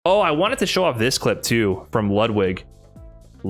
Oh, I wanted to show off this clip too from Ludwig. I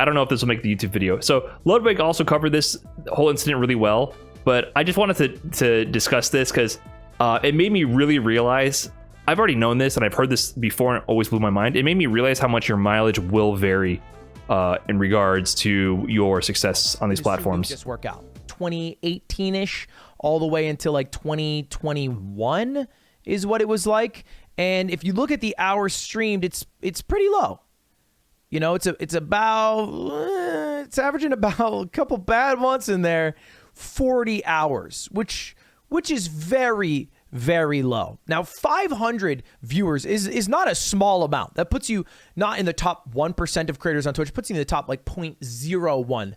don't know if this will make the YouTube video. So Ludwig also covered this whole incident really well, but I just wanted to discuss this because it made me really realize, I've already known this and I've heard this before and it always blew my mind. It made me realize how much your mileage will vary in regards to your success on these platforms. Just work out 2018-ish all the way until like 2021 is what it was like. And if you look at the hours streamed, it's pretty low. You know, it's averaging about a couple bad months in there, 40 hours, which is very, very low. Now, 500 viewers is not a small amount. That puts you not in the top 1% of creators on Twitch. It puts you in the top like 0.01%.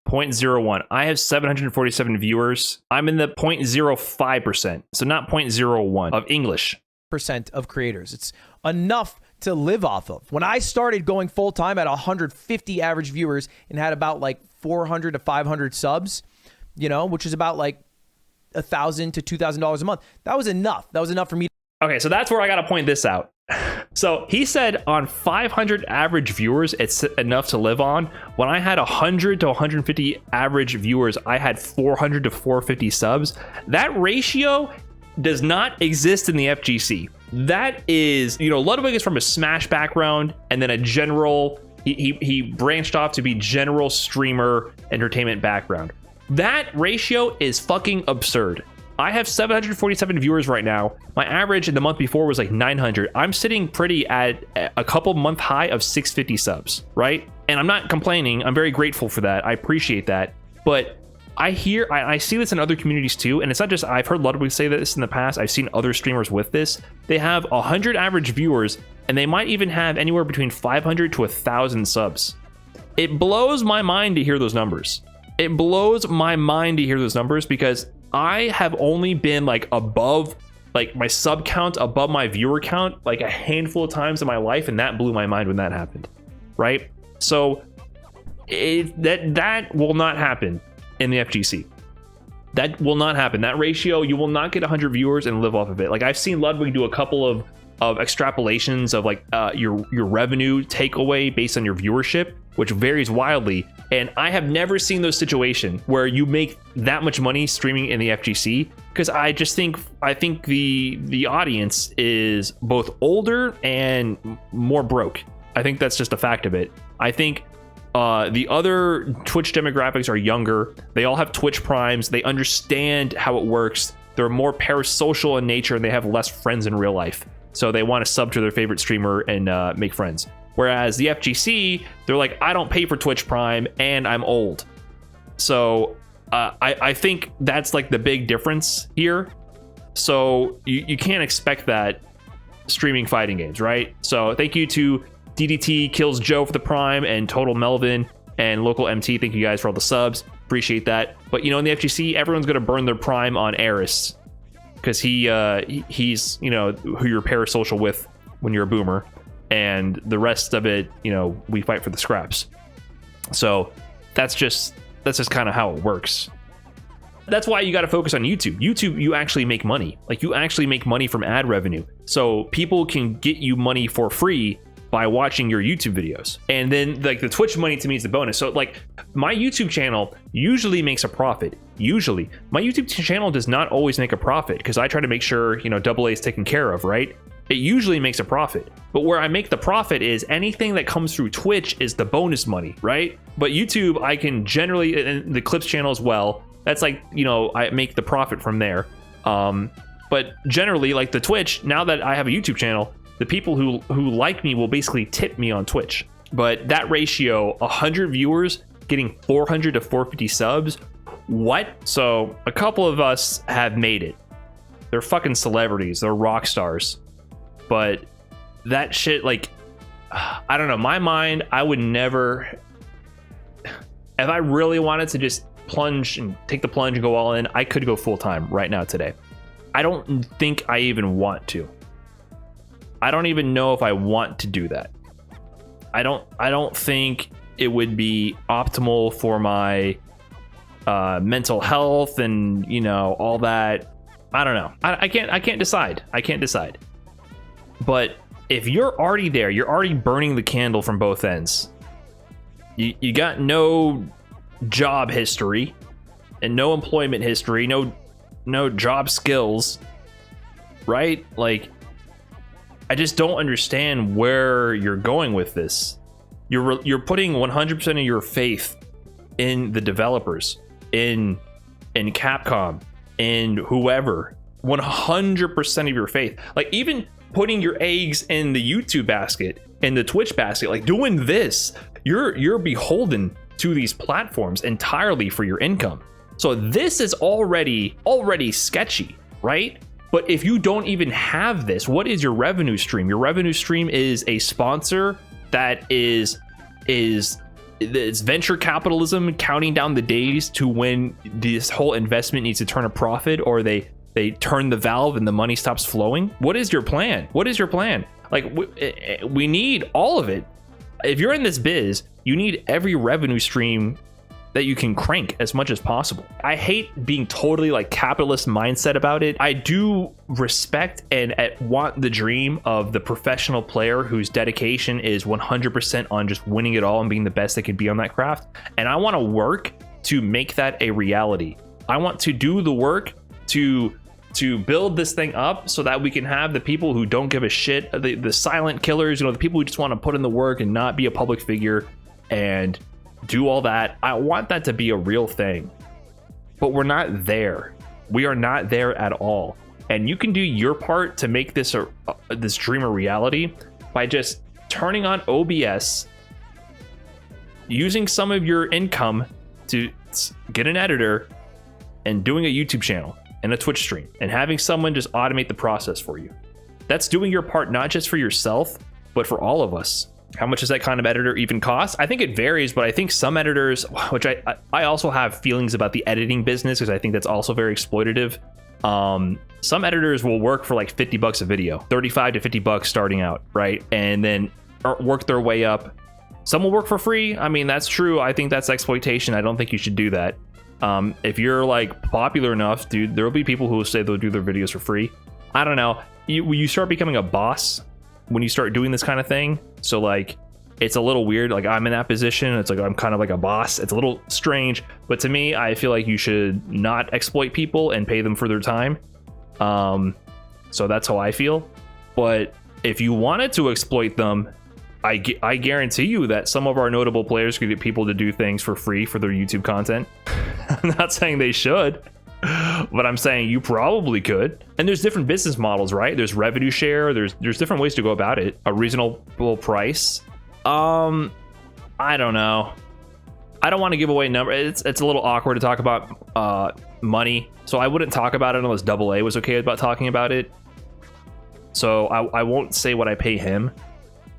0.01. I have 747 viewers. I'm in the 0.05%. So not 0.01 of English. Percent of creators. It's enough to live off of. When I started going full time at 150 average viewers and had about like 400 to 500 subs, you know, which is about like $1,000 to $2,000 a month. That was enough. That was enough for me. Okay, so that's where I got to point this out. So he said on 500 average viewers, it's enough to live on. When I had 100 to 150 average viewers, I had 400 to 450 subs. That ratio does not exist in the FGC. That is, you know, Ludwig is from a Smash background and then a general, he branched off to be general streamer entertainment background. That ratio is fucking absurd. I have 747 viewers right now. My average in the month before was like 900. I'm sitting pretty at a couple month high of 650 subs, right? And I'm not complaining. I'm very grateful for that. I appreciate that. But I see this in other communities too. And it's not just, I've heard Ludwig say this in the past. I've seen other streamers with this. They have 100 average viewers and they might even have anywhere between 500 to 1,000 subs. It blows my mind to hear those numbers. It blows my mind to hear those numbers because I have only been like above like my sub count, above my viewer count, like a handful of times in my life. And that blew my mind when that happened. Right. So that will not happen in the FGC. That will not happen. That ratio, you will not get 100 viewers and live off of it. Like I've seen Ludwig do a couple of extrapolations of like your revenue takeaway based on your viewership, which varies wildly. And I have never seen those situations where you make that much money streaming in the FGC, because I think the audience is both older and more broke. I think that's just a fact of it. I think the other Twitch demographics are younger. They all have Twitch primes. They understand how it works. They're more parasocial in nature and they have less friends in real life. So they want to sub to their favorite streamer and make friends. Whereas the FGC, they're like, I don't pay for Twitch Prime and I'm old. So I think that's like the big difference here. So you can't expect that streaming fighting games, right? So thank you to DDT Kills Joe for the Prime and Total Melvin and Local MT. Thank you guys for all the subs. Appreciate that. But you know, in the FGC, everyone's going to burn their Prime on Eris because he's, you know, who you're parasocial with when you're a boomer. And the rest of it, you know, we fight for the scraps. So that's just kind of how it works. That's why you got to focus on YouTube. YouTube, you actually make money. Like you actually make money from ad revenue. So people can get you money for free by watching your YouTube videos. And then like the Twitch money to me is the bonus. So like my YouTube channel usually makes a profit. Usually my YouTube channel does not always make a profit because I try to make sure, you know, AA is taken care of, right? It usually makes a profit, but where I make the profit is anything that comes through Twitch is the bonus money, right? But YouTube, I can generally, and the Clips channel as well, that's like, you know, I make the profit from there. But generally like the Twitch, now that I have a YouTube channel, the people who like me will basically tip me on Twitch. But that ratio, 100 viewers getting 400 to 450 subs, what? So a couple of us have made it. They're fucking celebrities, they're rock stars. But that shit, like, I don't know, my mind, I would never, if I really wanted to just plunge and take the plunge and go all in, I could go full time right now today. I don't think I even want to. I don't even know if I want to do that. I don't think it would be optimal for my mental health and, you know, all that. I don't know. I can't decide. But if you're already there, you're already burning the candle from both ends. You got no job history and no employment history, no job skills, right? Like, I just don't understand where you're going with this. You're putting 100% of your faith in the developers, in Capcom, in whoever. 100% of your faith. Like, even putting your eggs in the YouTube basket, in the Twitch basket, like doing this, you're beholden to these platforms entirely for your income. So this is already sketchy, right? But if you don't even have this, what is your revenue stream? Your revenue stream is a sponsor that is it's venture capitalism counting down the days to when this whole investment needs to turn a profit, or they turn the valve and the money stops flowing. What is your plan? What is your plan? Like, we need all of it. If you're in this biz, you need every revenue stream that you can crank as much as possible. I hate being totally like capitalist mindset about it. I do respect and want the dream of the professional player whose dedication is 100% on just winning it all and being the best they could be on that craft. And I want to work to make that a reality. I want to do the work to build this thing up so that we can have the people who don't give a shit, the silent killers, the people who just want to put in the work and not be a public figure and do all that. I want that to be a real thing, but we're not there. We are not there at all. And you can do your part to make this this dream a reality by just turning on OBS, using some of your income to get an editor, and doing a YouTube channel and a Twitch stream, and having someone just automate the process for you. That's doing your part, not just for yourself, but for all of us. How much does that kind of editor even cost? I think it varies, but I think some editors, which I also have feelings about the editing business, because I think that's also very exploitative. Some editors will work for like $50 a video, 35 to $50 starting out, right? And then work their way up. Some will work for free. I mean, that's true. I think that's exploitation. I don't think you should do that. If you're like popular enough, dude, there will be people who will say they'll do their videos for free. I don't know. You start becoming a boss when you start doing this kind of thing. So like, it's a little weird. Like, I'm in that position. It's like, I'm kind of like a boss. It's a little strange, but to me, I feel like you should not exploit people and pay them for their time. So that's how I feel. But if you wanted to exploit them, I guarantee you that some of our notable players could get people to do things for free for their YouTube content. I'm not saying they should, but I'm saying you probably could. And there's different business models, right? There's revenue share. There's different ways to go about it. A reasonable price. I don't know. I don't want to give away numbers. It's a little awkward to talk about money, so I wouldn't talk about it unless AA was okay about talking about it. So I won't say what I pay him.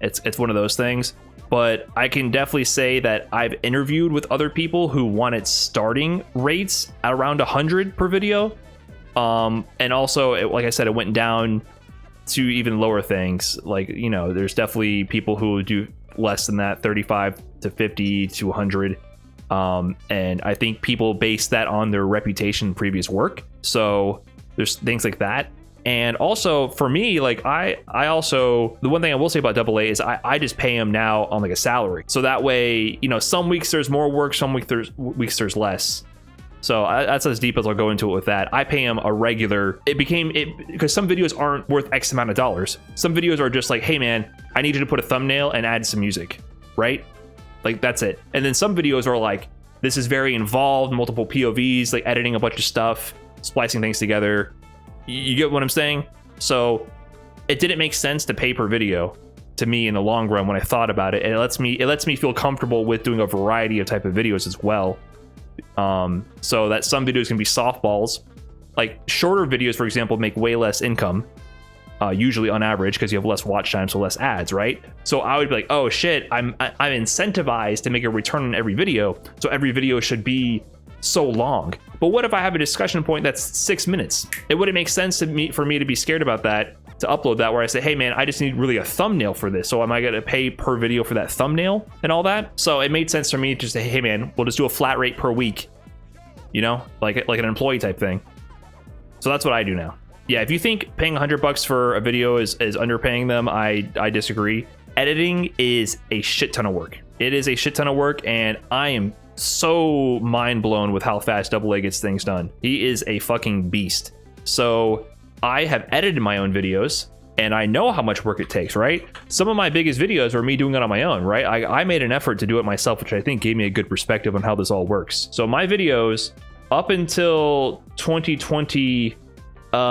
It's one of those things. But I can definitely say that I've interviewed with other people who wanted starting rates at around 100 per video. And also, like I said, it went down to even lower things. Like, there's definitely people who do less than that, 35 to 50 to 100. And I think people base that on their reputation and previous work. So there's things like that. And also for me, like I also, the one thing I will say about AA is I just pay him now on like a salary. So that way, some weeks there's more work, some weeks there's less. So that's as deep as I'll go into it with that. I pay him a regular, because some videos aren't worth X amount of dollars. Some videos are just like, hey man, I need you to put a thumbnail and add some music, right? Like that's it. And then some videos are like, this is very involved, multiple POVs, like editing a bunch of stuff, splicing things together. You get what I'm saying? So it didn't make sense to pay per video to me in the long run when I thought about it. And it lets me feel comfortable with doing a variety of type of videos as well. So that some videos can be softballs. Like shorter videos, for example, make way less income, usually on average, because you have less watch time, so less ads, right? So I would be like, oh shit, I'm incentivized to make a return on every video, so every video should be so long. But what if I have a discussion point that's 6 minutes? It wouldn't make sense for me to be scared about that, to upload that, where I say, hey man, I just need really a thumbnail for this, so am I gonna pay per video for that thumbnail and all that? So it made sense for me to just say, hey man, we'll just do a flat rate per week, like an employee type thing. So that's what I do now. Yeah, if you think paying $100 for a video is underpaying them, I disagree. Editing is a shit ton of work. It is a shit ton of work, and I am so mind blown with how fast Double A gets things done. He is a fucking beast. So I have edited my own videos, and I know how much work it takes, right? Some of my biggest videos were me doing it on my own, right? I made an effort to do it myself, which I think gave me a good perspective on how this all works. So my videos up until 2020, you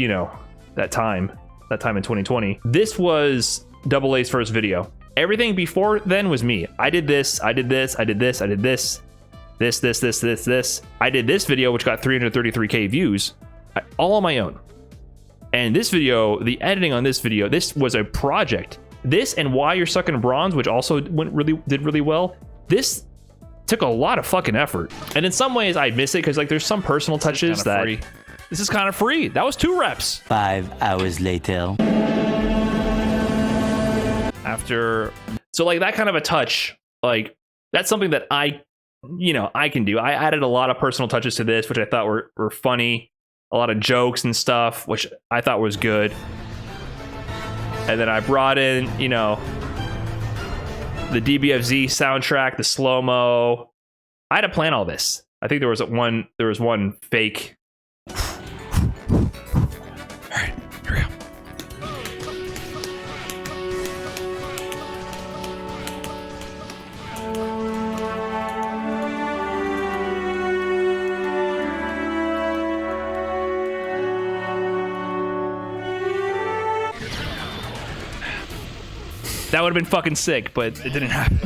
know, that time in 2020, this was Double A's first video. Everything before then was me. I did this, I did this, I did this, I did this, this. I did this video, which got 333K views, all on my own. And this video, the editing on this video, this was a project. This and Why You're Sucking Bronze, which also did really well. This took a lot of fucking effort. And in some ways I miss it because like there's some personal touches that free. This is kind of free. That was 2 reps. 5 hours later. After, so like that kind of a touch, like that's something that I can do. I added a lot of personal touches to this, which I thought were funny, a lot of jokes and stuff, which I thought was good. And then I brought in, you know, the DBFZ soundtrack, the slow-mo. I had to plan all this. I think there was one fake. All right, here we go. That would have been fucking sick, but it didn't happen.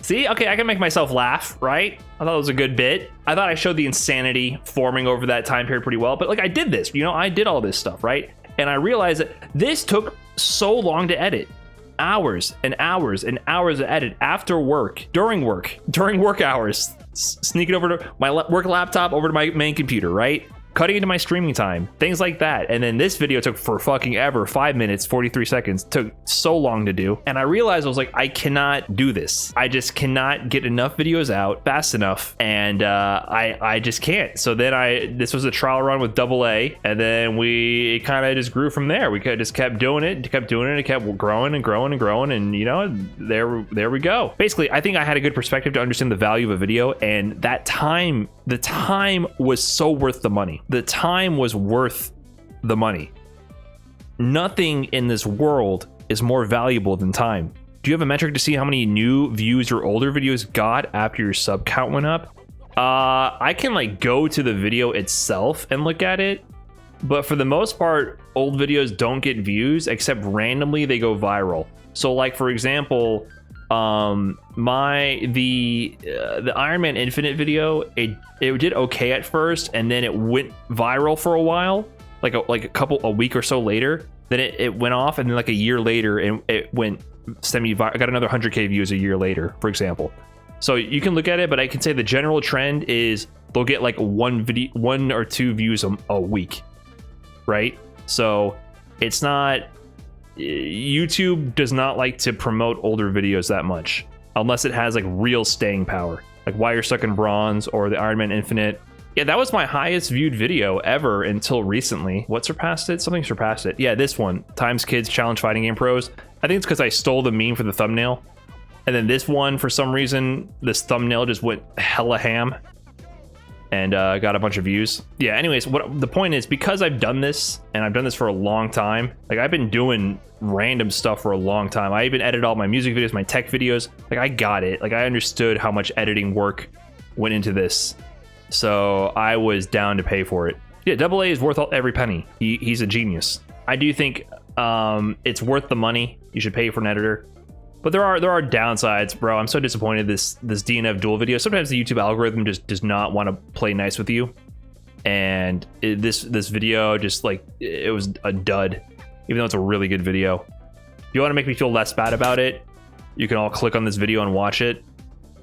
See, okay, I can make myself laugh, right? I thought it was a good bit. I thought I showed the insanity forming over that time period pretty well, but like I did this, you know, I did all this stuff, right? And I realized that this took so long to edit. Hours and hours and hours to edit after work, during work hours, sneaking over to my work laptop, over to my main computer, right? Cutting into my streaming time, things like that. And then this video took for fucking ever, 5 minutes, 43 seconds, took so long to do. And I realized I was like, I cannot do this. I just cannot get enough videos out fast enough. And I just can't. So then this was a trial run with Double A. And then it kind of just grew from there. We just kept doing it, it kept growing and growing and growing. And you know, there we go. Basically, I think I had a good perspective to understand the value of a video. And that time, the time was so worth the money. The time was worth the money. Nothing in this world is more valuable than time. Do you have a metric to see how many new views your older videos got after your sub count went up? I can like go to the video itself and look at it, but for the most part, old videos don't get views except randomly they go viral. So like for example, the Iron Man Infinite video, it did okay at first, and then it went viral for a while, like a week or so later. Then it went off, and then like a year later, and it went semi-viral. I got another 100K views a year later, for example. So you can look at it, but I can say the general trend is they'll get like 1 or 2 views a week, right? So it's not. YouTube does not like to promote older videos that much unless it has like real staying power, like Why You're Stuck in Bronze or the Iron Man Infinite. Yeah, that was my highest viewed video ever until recently. What surpassed it? Something surpassed it. Yeah, this one, Times Kids Challenge Fighting Game Pros. I think it's because I stole the meme for the thumbnail, and then this one, for some reason, this thumbnail just went hella ham and got a bunch of views. Yeah, anyways, what the point is, because I've done this, and I've done this for a long time, like I've been doing random stuff for a long time. I even edit all my music videos, my tech videos. Like I got it. Like I understood how much editing work went into this. So I was down to pay for it. Yeah, Double A is worth every penny. He's a genius. I do think it's worth the money. You should pay for an editor. But there are downsides, bro. I'm so disappointed this DNF dual video. Sometimes the YouTube algorithm just does not want to play nice with you, and this video just like it was a dud, even though it's a really good video. If you want to make me feel less bad about it, you can all click on this video and watch it.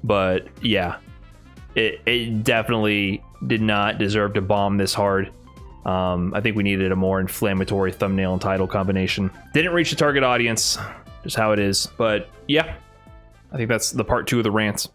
But yeah, it definitely did not deserve to bomb this hard. I think we needed a more inflammatory thumbnail and title combination. Didn't reach the target audience. Just how it is. But yeah, I think that's the part 2 of the rants.